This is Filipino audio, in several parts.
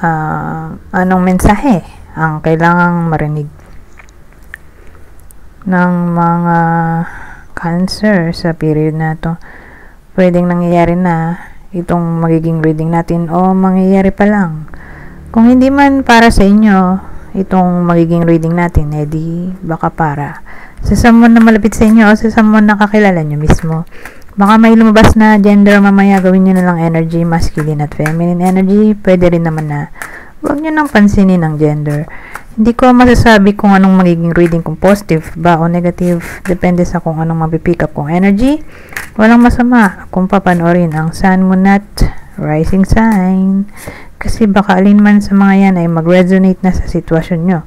anong mensahe ang kailangang marinig ng mga Cancer sa period na to. Pwedeng nangyayari na itong magiging reading natin o mangyayari pa lang. Kung hindi man para sa inyo itong magiging reading natin, edi baka para sa someone na malapit sa inyo o sa someone na kakilala nyo mismo. Baka may lumabas na gender mamaya, gawin nyo na lang energy, masculine at feminine energy. Pwede rin naman na huwag nyo nang pansinin ang gender. Hindi ko masasabi kung anong magiging reading, kung positive ba o negative. Depende sa kung anong mapipick up kong energy. Walang masama kung papanoorin ang Sun, Moon at Rising sign. Kasi baka alin man sa mga yan ay mag-resonate na sa sitwasyon nyo.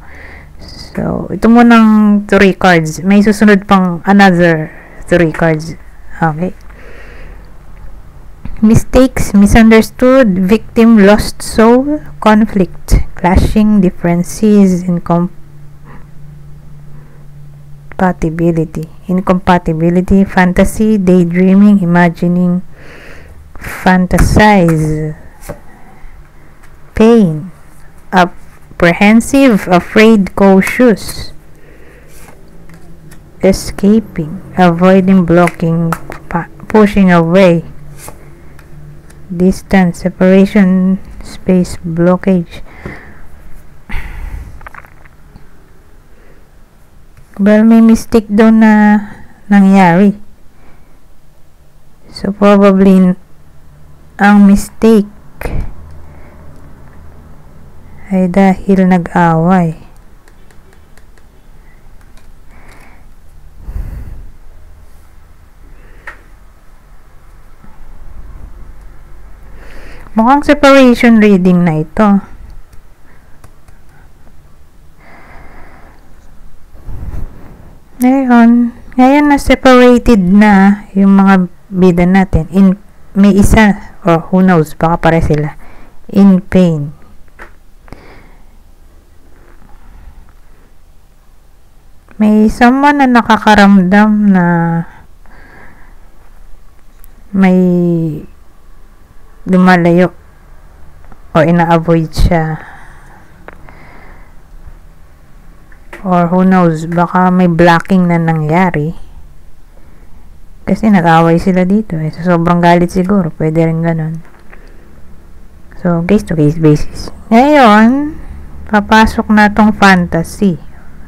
So, ito munang 3 cards. May susunod pang another 3 cards. Okay. Mistakes, misunderstood, victim, lost soul, conflict, clashing, differences, incompatibility, fantasy, daydreaming, imagining, fantasize, pain, apprehensive, afraid, cautious, escaping, avoiding, blocking, pushing away, distance, separation, space, blockage. Well, may mistake daw na nangyari. So, probably, ang mistake ay dahil nag-away. Mukhang separation reading na ito. Ngayon na separated na yung mga bida natin. May isa, or who knows, baka pare sila, in pain. May someone na nakakaramdam na may lumalayo o ina-avoid siya, or who knows, baka may blocking na nangyari kasi nag-away sila dito so sobrang galit siguro, pwede rin ganun. So case to case basis. Ngayon papasok na tong fantasy,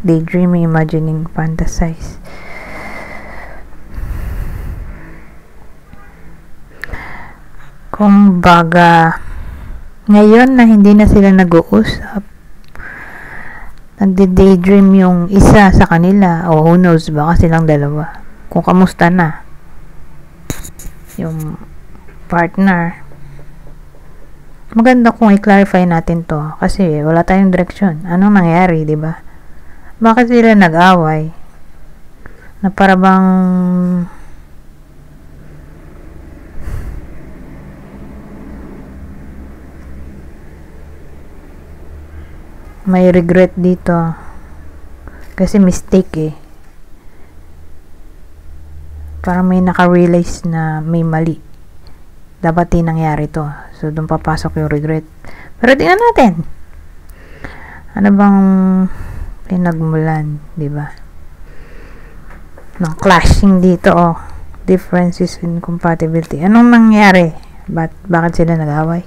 daydreaming, imagining, fantasize. Kung baga ngayon na hindi na sila nag-uusap, nagde-daydream yung isa sa kanila, o who knows, baka silang dalawa, kung kamusta na yung partner. Maganda kung i-clarify natin to kasi wala tayong direksyon. Anong nangyari, di ba? Bakit sila nag-away? Na para bang may regret dito kasi mistake parang may naka-realize na may mali, dapat din nangyari to, so doon papasok yung regret. Pero tingnan natin ano bang pinagmulan, di ba, ng clashing dito. Differences, incompatibility. Anong nangyari? Bakit sila nag-away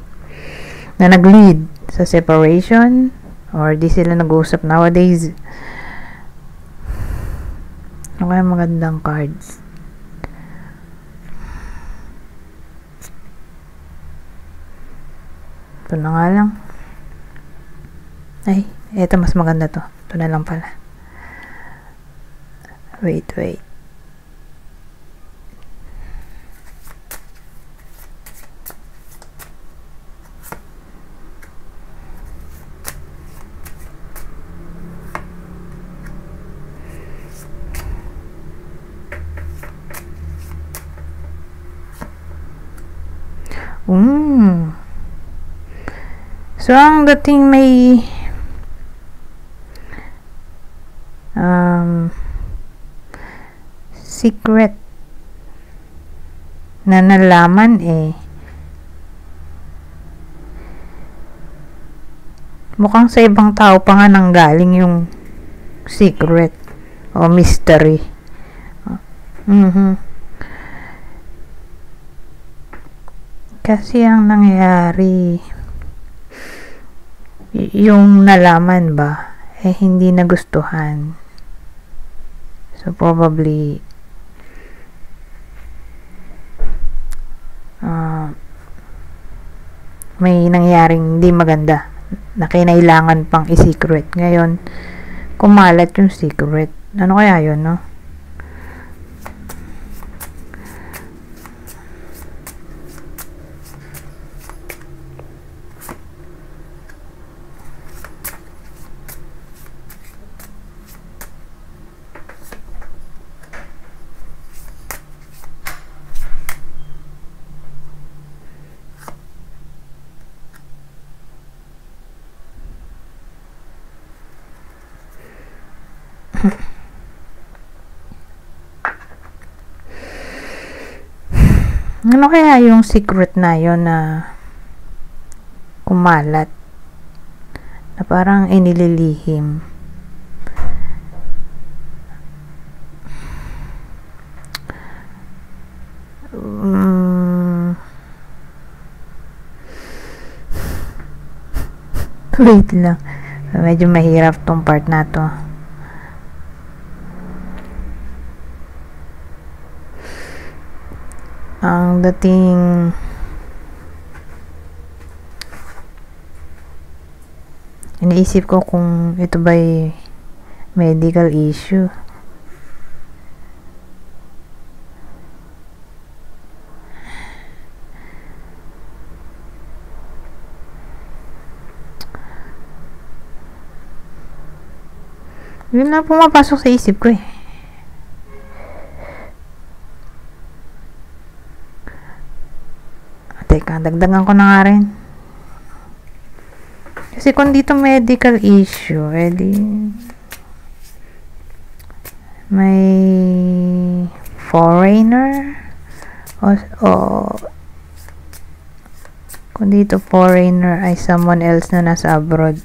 na nag-lead sa separation? Or di sila nag-uusap nowadays? Ano kaya magandang cards? Ito na nga lang. Ay, eto mas maganda to. Ito na lang pala. Wait. So, ang dating may secret na nalaman Mukhang sa ibang tao pa nga nanggaling yung secret o mystery. Kasi ang nangyari, yung nalaman ba, hindi nagustuhan. So, probably, may nangyaring hindi maganda na kinailangan pang i-secret. Ngayon, kumalat yung secret. Ano kaya yun, no? Ano kaya yung secret na yun na kumalat na parang inililihim? Wait lang, medyo mahirap tong part na to. Ang dating iniisip ko kung ito ba'y medical issue. Yun na pumapasok sa isip ko eh. Teka, dagdagan ko na nga rin. Kasi kung dito medical issue, di may foreigner o kung dito foreigner ay someone else na nasa abroad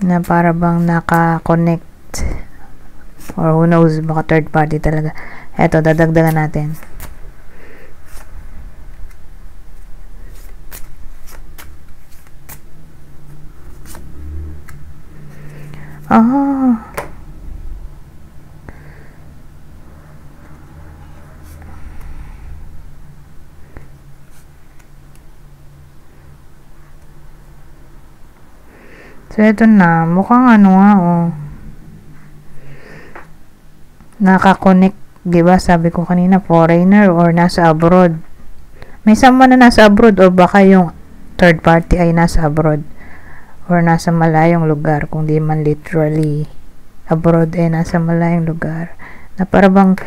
na para bang naka-connect or who knows, baka third party talaga. Eto, dadagdagan natin. So, ito na. Mukhang ano nga, nakakonect, diba? Sabi ko kanina, foreigner or nasa abroad. May someone na nasa abroad or baka yung third party ay nasa abroad or nasa malayong lugar. Kung di man literally abroad, nasa malayong lugar. Na para bang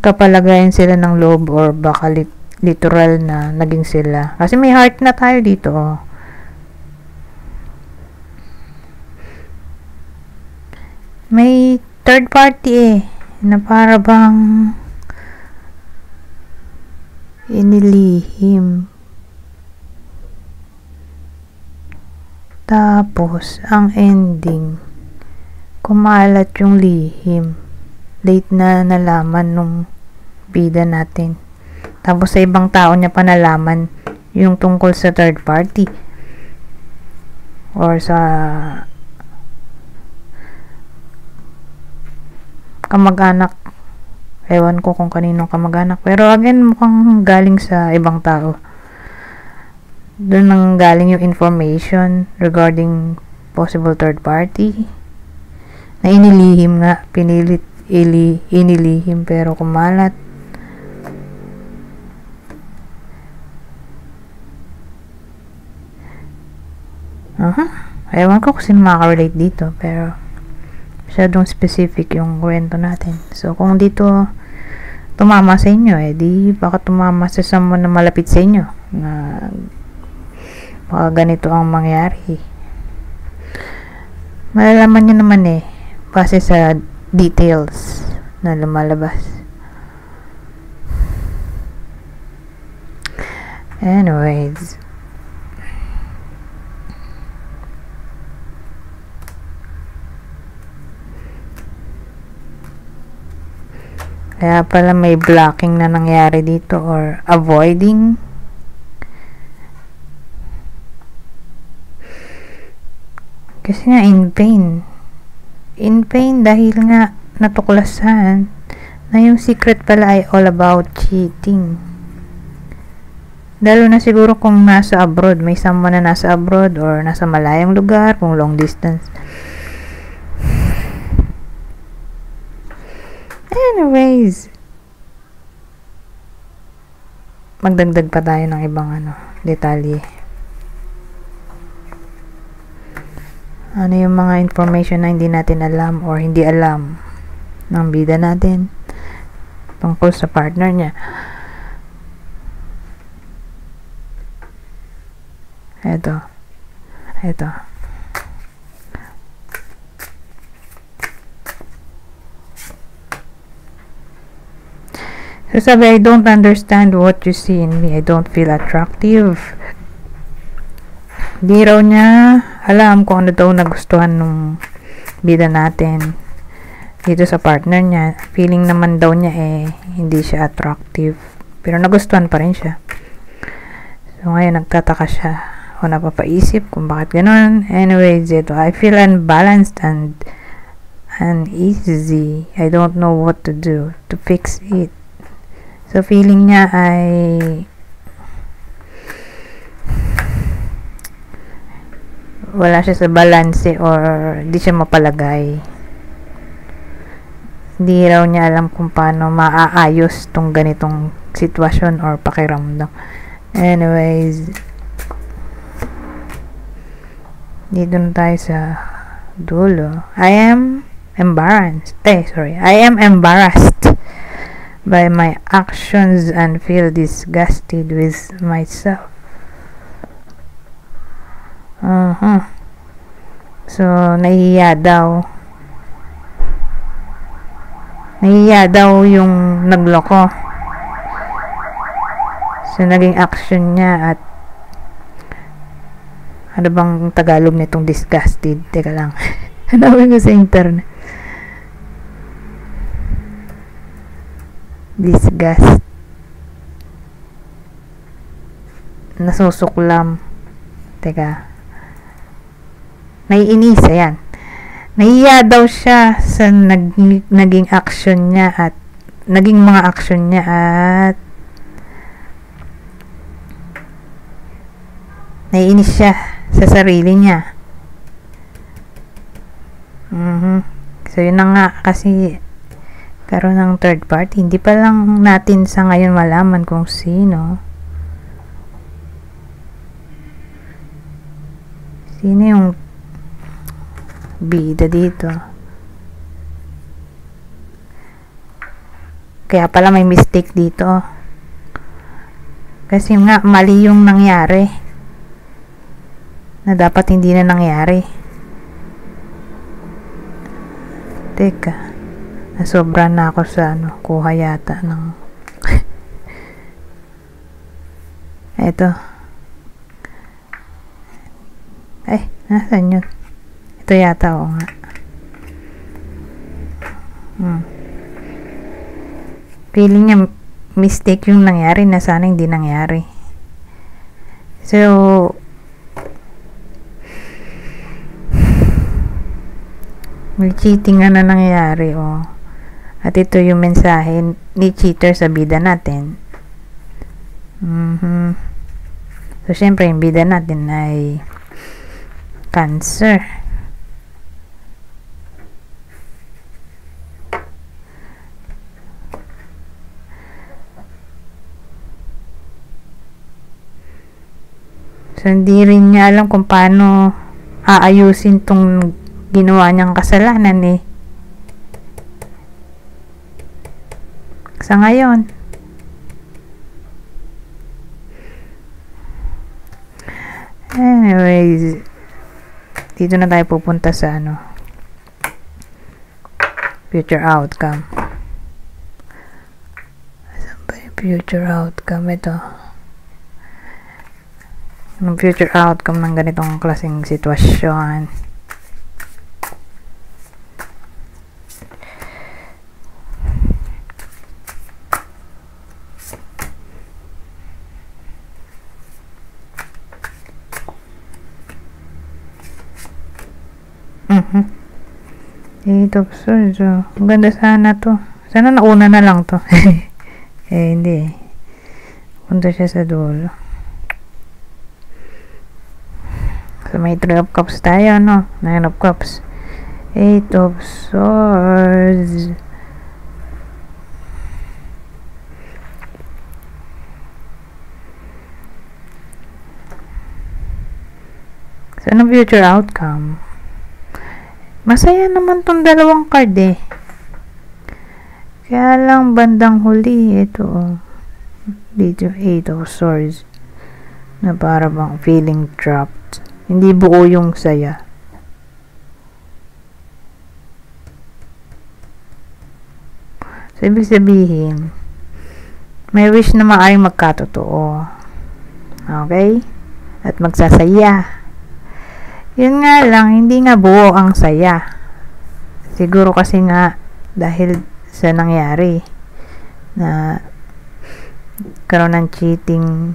kapalagayan sila ng loob or baka literal na naging sila. Kasi may heart na tayo dito, May third party na para bang inilihim. Tapos, ang ending, kumalat yung lihim. Late na nalaman nung bida natin. Tapos, sa ibang tao niya pa nalaman yung tungkol sa third party. Or sa kamag-anak. Ewan ko kung kaninong kamag-anak. Pero again, mukhang galing sa ibang tao. Doon nang galing yung information regarding possible third party. Na inilihim nga. Pinilit inilihim pero kumalat. Ewan ko kung sino makaka-relate dito. Pero masyadong specific yung kwento natin. So, kung dito tumama sa inyo, di baka tumama sa someone na malapit sa inyo na baka ganito ang mangyari. Malalaman nyo naman base sa details na lumalabas. Anyways, Kaya pala may blocking na nangyari dito or avoiding. Kasi nga in pain. In pain dahil nga natuklasan na yung secret pala ay all about cheating. Lalo na siguro kung nasa abroad, may someone na nasa abroad or nasa malayang lugar, kung long distance. Anyways, magdagdag pa tayo ng ibang detalye. Ano yung mga information na hindi natin alam or hindi alam ng bida natin tungkol sa partner niya. Ito. So sabi, I don't understand what you see in me. I don't feel attractive. Di raw niya alam kung ano daw nagustuhan nung bida natin dito sa partner niya. Feeling naman daw niya hindi siya attractive. Pero nagustuhan pa rin siya. So ngayon nagtataka siya o napapaisip kung bakit ganun. Anyways, I feel unbalanced and uneasy. I don't know what to do to fix it. So feeling niya ay wala siya sa balance or di siya mapalagay. Hindi raw niya alam kung paano maaayos tong ganitong sitwasyon or pakiramdam. Anyways, dito na tayo sa dulo. I am embarrassed by my actions and feel disgusted with myself. So, nahihiya daw yung nagloko. So, naging action niya at ano bang Tagalog nitong disgusted? Teka lang. Hanapin ko sa internet. Disgust. Nasusuklam. Teka. Naiinis, ayan. Nahiya daw siya sa naging action niya at naging mga action niya at naiinis siya sa sarili niya. So, yun na nga kasi karoon ng third party. Hindi pa lang natin sa ngayon malaman kung sino. Sino yung bida dito? Kaya pala may mistake dito. Kasi nga mali yung nangyari na dapat hindi na nangyari. Teka, nasobra na ako sa kuha yata ng eto. Ay, nasan yun? Ito yata, o nga. Feeling niya mistake yung nangyari na sana hindi nangyari. So, may cheating na nangyari, At ito yung mensahe ni cheater sa bida natin. So, syempre, yung bida natin ay Cancer. So, hindi rin niya alam kung paano aayusin tong ginawa niyang kasalanan sa ngayon. Anyways, dito na tayo pupunta sa future outcome. Saan ba yung future outcome? Ito. Yung future outcome ng ganitong klaseng sitwasyon. Eight of Swords. Oh. Maganda sana to. Sana nauna na lang to. Hindi. Punta siya sa dulo. So, may 3 of Cups tayo, no? 9 of Cups. 8 of Swords. So, ano future outcome? Masaya naman tong dalawang card eh. Kaya lang bandang huli, ito dito 8 of Swords na para bang feeling trapped. Hindi buo yung saya. So, ibig sabihin, may wish na maaaring magkatotoo. Okay? At magsasaya. Yun nga lang, hindi nga buo ang saya. Siguro kasi nga, dahil sa nangyari, na karoon ng cheating.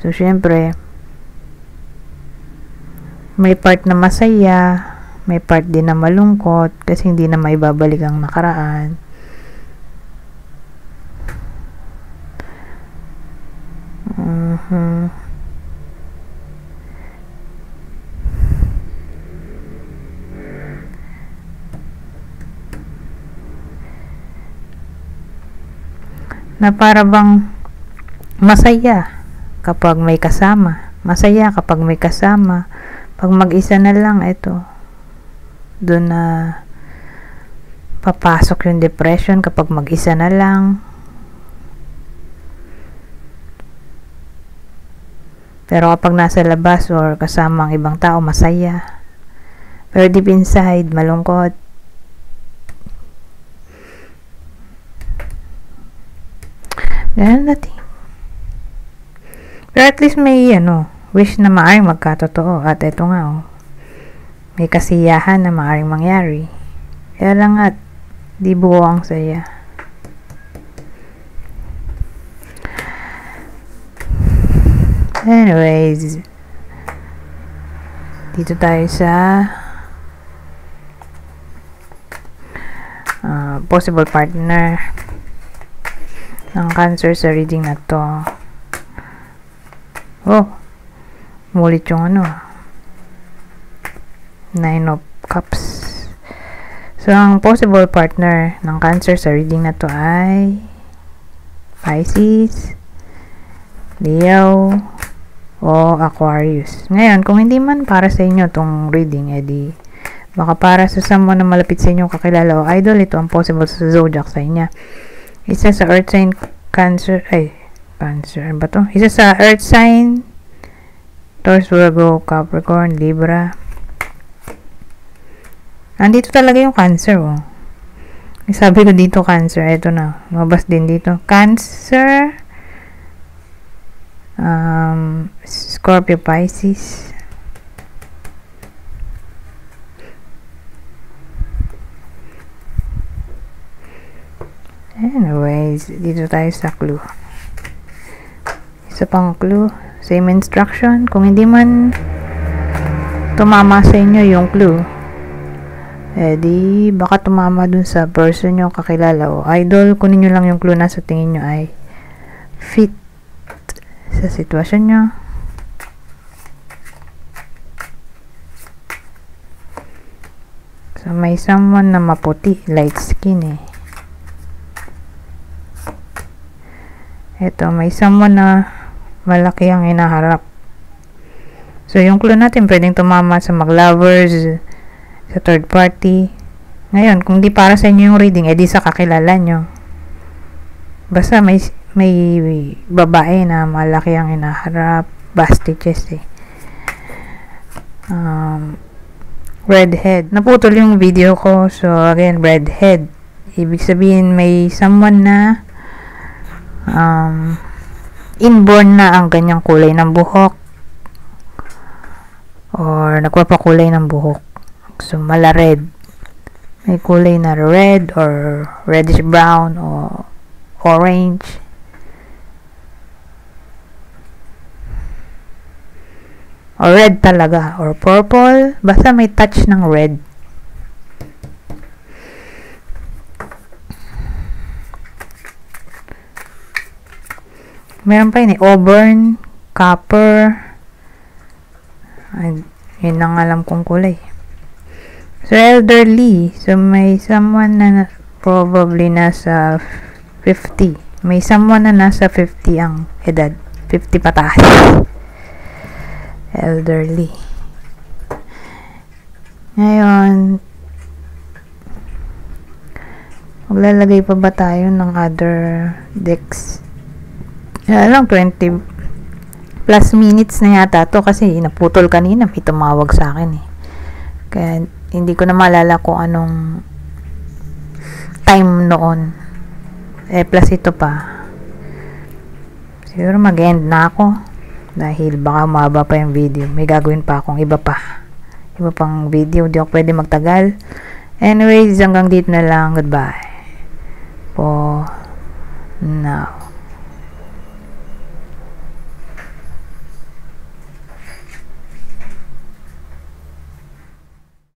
So, syempre, may part na masaya, may part din na malungkot, kasi hindi na maibabalik ang nakaraan. Na para bang masaya kapag may kasama. Masaya kapag may kasama. Pag mag-isa na lang, ito. Doon na papasok yung depression kapag mag-isa na lang. Pero kapag nasa labas or kasama ang ibang tao, masaya. Pero deep inside, malungkot. Ganun natin. Pero at least may wish na maaaring magkatotoo. At ito nga, may kasiyahan na maaaring mangyari. Kaya lang at di buo ang saya. Anyways, dito tayo sa possible partner ng Cancer sa reading na to. Mulit yung 9 of Cups. So, ang possible partner ng Cancer sa reading na to ay Pisces, Leo, o Aquarius. Ngayon, kung hindi man para sa inyo tong reading, edi baka para sa someone na malapit sa inyong kakilala o idol, ito ang possible sa zodiac sa inyo. Isa sa earth sign Cancer, Cancer ba to? Isa sa earth sign Taurus, Virgo, Capricorn, Libra. Andito talaga yung Cancer, Sabi ko dito Cancer, ito na. Mabas din dito. Cancer, Scorpio, Pisces. Anyways, dito tayo sa clue. Isa pang clue. Same instruction. Kung hindi man tumama sa inyo yung clue, di baka tumama dun sa person nyo kakilala o idol. Kunin nyo lang yung clue na sa tingin nyo ay fit sa sitwasyon nyo. So, may someone na maputi, light skin Ito, may someone na malaki ang hinaharap. So, yung clue natin pwedeng tumama sa mag-lovers, sa third party. Ngayon, kung di para sa inyo yung reading, edi sa kakilala nyo. Basta may babae na malaki ang hinaharap, busty chest redhead. Naputol yung video ko. So, again, redhead. Ibig sabihin, may someone na inborn na ang ganyang kulay ng buhok or nagpapakulay ng buhok. So, mala red. May kulay na red or reddish brown o orange. Or red talaga or purple. Basta may touch ng red. Meron pa yun eh. Auburn, copper. Ay, yun ang alam kong kulay. So, elderly. So, may someone na probably nasa 50. May someone na nasa 50 ang edad. 50 pataas. Elderly. Ngayon, maglalagay pa ba tayo ng other decks? Lang 20 plus minutes na yata to kasi naputol kanina, may tumawag sa akin eh. Kaya hindi ko na maalala kung anong time noon. Plus ito pa. Siguro mag-end na ako dahil baka mahaba pa yung video. May gagawin pa akong iba pang video. Hindi ako pwede magtagal. Anyways, hanggang dito na lang. Goodbye for now.